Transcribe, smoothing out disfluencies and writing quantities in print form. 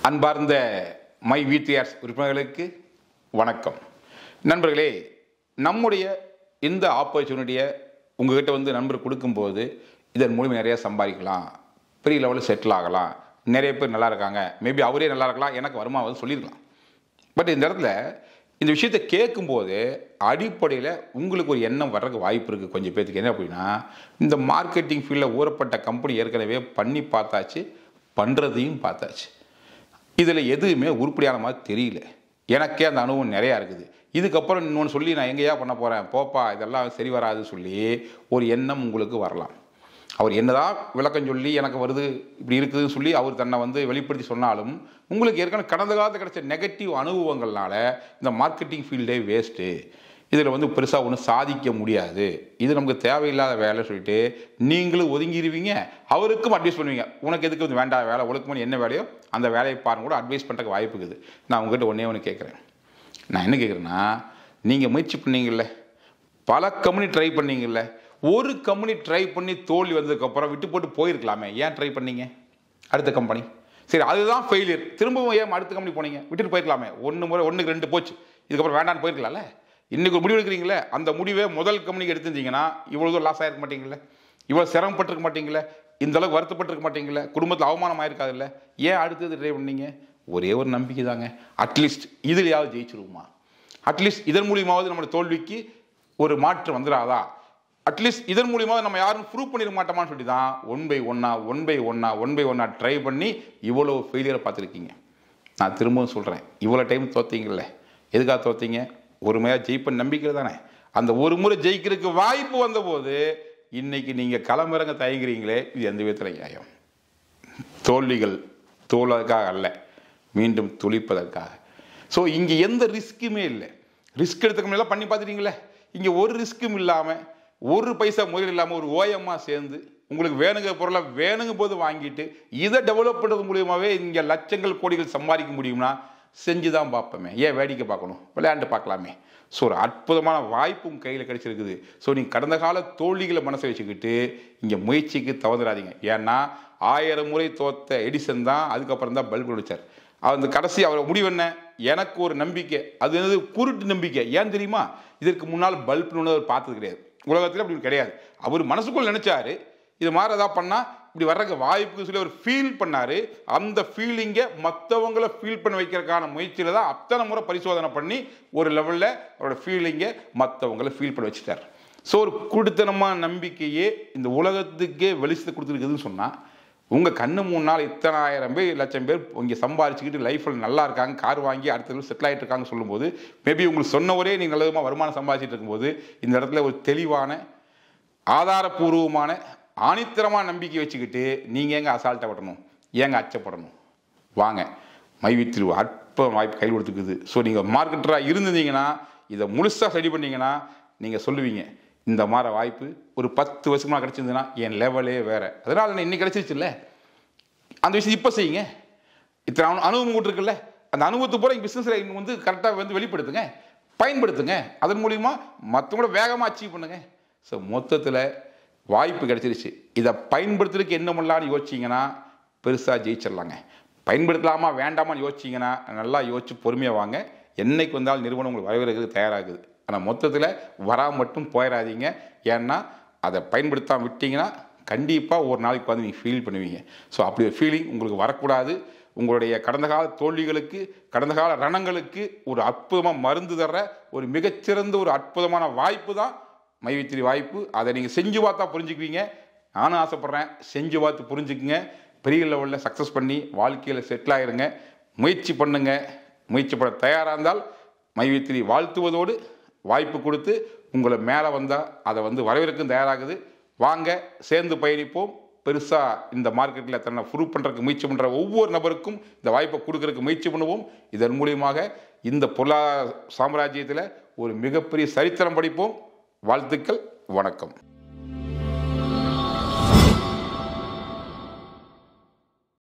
அன்பார்ந்த மை விடிஆர்ஸ் உறுப்பினர்களுக்கு வணக்கம். நண்பர்களே, நம்முடைய இந்த ஆப்பர்ச்சுனிட்டியை உங்ககிட்ட வந்து நண்பர் கொடுக்கும்போது இதன் மூலம் நிறைய சம்பாதிக்கலாம், பெரிய லெவலில் செட்டில் ஆகலாம், நிறைய பேர் நல்லா இருக்காங்க, மேபி அவரே நல்லா இருக்கலாம், எனக்கு வருமா வந்து சொல்லியிருக்கலாம். பட் இந்த இடத்துல இந்த விஷயத்தை கேட்கும்போது அடிப்படையில் உங்களுக்கு ஒரு எண்ணம் வர்றதுக்கு வாய்ப்பு இருக்குது. கொஞ்சம் பேருக்கு என்ன அப்படின்னா, இந்த மார்க்கெட்டிங் ஃபீல்டில் ஊறப்பட்ட கம்பெனி ஏற்கனவே பண்ணி பார்த்தாச்சு, பண்ணுறதையும் பார்த்தாச்சு, இதில் எதுவுமே உருப்படியான மாதிரி தெரியல, எனக்கே அந்த அனுபவம் நிறையா இருக்குது, இதுக்கப்புறம் இன்னொன்று சொல்லி நான் எங்கேயா பண்ண போகிறேன், போப்பா இதெல்லாம் சரி வராது சொல்லி ஒரு எண்ணம் உங்களுக்கு வரலாம். அவர் என்னதான் விளக்கம் சொல்லி எனக்கு வருது இப்படி இருக்குதுன்னு சொல்லி அவர் தன்னை வந்து வெளிப்படுத்தி சொன்னாலும் உங்களுக்கு ஏற்கனவே கடந்த காலத்தில் கிடைச்ச நெகட்டிவ் அனுபவங்கள்னால இந்த மார்க்கெட்டிங் ஃபீல்டே வேஸ்ட்டு, இதில் வந்து பெருசாக ஒன்றும் சாதிக்க முடியாது, இது நமக்கு தேவையில்லாத வேலை சொல்லிட்டு நீங்களும் ஒதுங்கிடுவீங்க. அவருக்கும் அட்வைஸ் பண்ணுவீங்க, உனக்கு எதுக்கு வந்து வேண்டாம் வேலை, ஒழுக்கமான என்ன வேலையோ அந்த வேலையை பாருங்க கூட அட்வைஸ் பண்ணுறதுக்கு வாய்ப்பு இருக்குது. நான் உங்ககிட்ட ஒன்றே கேட்குறேன். நான் என்ன கேட்குறேன்னா, நீங்கள் முயற்சி பண்ணீங்கல்ல, பல கம்பெனி ட்ரை பண்ணீங்கல்ல, ஒரு கம்பெனி ட்ரை பண்ணி தோல்வி வந்ததுக்கப்புறம் விட்டு போட்டு போயிருக்கலாமே, ஏன் ட்ரை பண்ணீங்க அடுத்த கம்பெனி? சரி அதுதான் ஃபெயிலியர், திரும்பவும் ஏன் அடுத்த கம்பெனி போனீங்க? விட்டுட்டு போயிருக்கலாமே, ஒன்றுக்கு 2 போச்சு, இதுக்கப்புறம் வேண்டான்னு போயிருக்கலாம்ல. இன்றைக்கி ஒரு முடிவு எடுக்கிறீங்களே, அந்த முடிவை முதல் கம்பெனிக்கு எடுத்துருந்தீங்கன்னா இவ்வளோ தூரம் லாஸ் ஆகிருக்க மாட்டீங்களே, இவ்வளோ சிரமப்பட்டிருக்க மாட்டீங்களே, இந்த அளவுக்கு வருத்தப்பட்டிருக்க மாட்டீங்களே, குடும்பத்தில் அவமானம் ஆயிருக்காதுல்ல, ஏன் அடுத்தது ட்ரை பண்ணீங்க? ஒரே ஒரு நம்பிக்கை தாங்க, அட்லீஸ்ட் இதுலையாவது ஜெயிச்சிருவோமா, அட்லீஸ்ட் இதன் மூலியமாவது நம்மளோட தோல்விக்கு ஒரு மாற்றம் வந்துடாதா, அட்லீஸ்ட் இதன் மூலியமாக நம்ம யாரும் ப்ரூவ் பண்ணிட மாட்டோமான்னு சொல்லி தான் ஒன் பை ஒன்னா ட்ரை பண்ணி இவ்வளோ ஃபெயிலியரை பார்த்துருக்கீங்க. நான் திரும்பவும் சொல்கிறேன், இவ்வளோ டைம் தோத்தீங்கல்ல, எதுக்காக தோத்தீங்க? ஒரு முறையாக ஜெயிப்பன் நம்பிக்கை தானே. அந்த ஒரு முறை ஜெயிக்கிறதுக்கு வாய்ப்பு வந்தபோது இன்னைக்கு நீங்கள் களமிறங்க தயங்குறீங்களே, இது எந்த விதத்தில் நியாயம்? தோல்விகள் தோல்வதற்காக அல்ல, மீண்டும் துளிப்பதற்காக. ஸோ இங்கே எந்த ரிஸ்க்குமே இல்லை. ரிஸ்க் எடுத்துக்க முடியல, பண்ணி பார்த்துட்டீங்களே, இங்கே ஒரு ரிஸ்க்கும் இல்லாமல், ஒரு பைசா முதல் இல்லாமல் ஒரு ஓயமாக சேர்ந்து உங்களுக்கு வேணுங்கிற பொருளை வேணுங்க போது வாங்கிட்டு இதை டெவலப் பண்ணுறது மூலியமாகவே இங்கே லட்சங்கள் கோடிகள் சம்பாதிக்க முடியும்னா செஞ்சு தான் பார்ப்போமே, ஏன் வேடிக்கை பார்க்கணும், விளையாண்டு பார்க்கலாமே. ஸோ ஒரு அற்புதமான வாய்ப்பும் கையில் கிடைச்சிருக்குது. ஸோ நீங்கள் கடந்த கால தோல்விகளை மனசை வச்சுக்கிட்டு இங்கே முயற்சிக்கு தவறாதீங்க. ஏன்னா 1000 முறை தோத்த எடிசன் தான் அதுக்கப்புறம் தான் பல்ப் கண்டுபிடிச்சார். அந்த கடைசி அவர் முடிவு என்ன, எனக்கு ஒரு நம்பிக்கை, அது என்னது குருட்டு நம்பிக்கை. ஏன் தெரியுமா? இதற்கு முன்னால் பல்ப்னு அவர் பார்த்தது கிடையாது, உலகத்தில் அப்படி கிடையாது. அவர் மனசுக்குள் நினைச்சாரு இது மாதிரி ஏதாவது பண்ணால் இப்படி வர்றதுக்கு வாய்ப்புன்னு சொல்லி அவர் ஃபீல் பண்ணார். அந்த ஃபீலிங்கை மற்றவங்களை ஃபீல் பண்ண வைக்கிறதுக்கான முயற்சியில் தான் அத்தனை முறை பரிசோதனை பண்ணி ஒரு லெவலில் அவரோட ஃபீலிங்கை மற்றவங்களை ஃபீல் பண்ண வச்சுட்டார். ஸோ ஒரு குடுத்தனமான நம்பிக்கையே இந்த உலகத்துக்கே வெளிச்சத்தை கொடுத்துருக்குதுன்னு சொன்னால், உங்கள் கண்ணு முன்னால் இத்தனை ஆயிரம் பேர் லட்சம் பேர் இங்கே சம்பாதிச்சுக்கிட்டு லைஃப்பில் நல்லா இருக்காங்க, கார் வாங்கி அடுத்த செட்டில் ஆகிட்டு இருக்காங்க சொல்லும்போது, மேபி உங்களுக்கு சொன்னவரே நீங்கள் நல்லதுமாக வருமானம் சம்பாதிச்சிட்டு இருக்கும்போது இந்த இடத்துல ஒரு தெளிவான ஆதாரபூர்வமான ஆணித்தரமான நம்பிக்கை வச்சுக்கிட்டு நீங்கள் ஏங்க அசால்ட்டாக விடணும், ஏங்க அச்சப்படணும்? வாங்க, மைவித்திரு அற்ப வாய்ப்பு கையில் கொடுத்துக்குது. ஸோ நீங்கள் மார்க்கெட்டராக இருந்தீங்கன்னா, இதை முழுசாக ஸ்டடி பண்ணிங்கன்னா நீங்கள் சொல்லுவீங்க, இந்த மாதிரி வாய்ப்பு ஒரு 10 வருஷமாக கிடச்சிருந்ததுன்னா என் லெவலே வேறு, அதனால் என்ன இன்னைக்கு கிடச்சிருச்சு இல்லை, அந்த விஷயம் இப்போ செய்யுங்க. இத்தனை அனுபவம் கூட்டிருக்குல்ல, அந்த அனுபவத்தை போல எங்கள் பிஸ்னஸில் வந்து கரெக்டாக வந்து வெளிப்படுத்துங்க, பயன்படுத்துங்க, அதன் மூலிமா மற்றவங்களோட வேகமாக அச்சீவ் பண்ணுங்க. ஸோ மொத்தத்தில் வாய்ப்பு கிடைச்சிருச்சு, இதை பயன்படுத்துறதுக்கு என்ன பண்ணலான்னு யோசிச்சிங்கன்னா பெருசாக ஜெயிச்சிடலாங்க. பயன்படுத்தலாமா வேண்டாமான்னு யோசிச்சிங்கன்னா நல்லா யோசிச்சு பொறுமையாக வாங்க. என்னைக்கு வந்தாலும் நிறுவனம் உங்களுக்கு வரவேற்கிறதுக்கு தயாராகுது. ஆனால் மொத்தத்தில் வராமல் மட்டும் போயிடாதீங்க. ஏன்னா அதை பயன்படுத்தாமல் விட்டிங்கன்னா கண்டிப்பாக ஒரு நாளைக்கு வந்து நீங்கள் ஃபீல் பண்ணுவீங்க. ஸோ அப்படி ஒரு ஃபீலிங் உங்களுக்கு வரக்கூடாது. உங்களுடைய கடந்த கால தோல்விகளுக்கு, கடந்த கால ரணங்களுக்கு ஒரு அற்புதமாக மருந்து தர்ற ஒரு மிகச்சிறந்த ஒரு அற்புதமான வாய்ப்பு தான் மைவித்திரி வாய்ப்பு. அதை நீங்கள் செஞ்சு பார்த்தா புரிஞ்சுக்குவீங்க. நானும் ஆசைப்பட்றேன், செஞ்சு பார்த்து புரிஞ்சுக்குங்க. பெரிய லெவலில் சக்ஸஸ் பண்ணி வாழ்க்கையில் செட்டில் ஆகிருங்க. முயற்சி பண்ணுங்க. முயற்சி பண்ண தயாராக இருந்தால் மைவித்திரி வாழ்த்துவதோடு வாய்ப்பு கொடுத்து உங்களை மேலே வந்தால் அதை வந்து வரவேற்கும் தயாராகுது. வாங்க சேர்ந்து பயணிப்போம். பெருசாக இந்த மார்க்கெட்டில் தன்னை ப்ரூவ் பண்ணுறதுக்கு முயற்சி பண்ணுற ஒவ்வொரு நபருக்கும் இந்த வாய்ப்பை கொடுக்கறதுக்கு முயற்சி பண்ணுவோம். இதன் மூலியமாக இந்த பொருளாதார சாம்ராஜ்யத்தில் ஒரு மிகப்பெரிய சரித்திரம் படிப்போம். வாழ்த்துக்கள், வணக்கம்.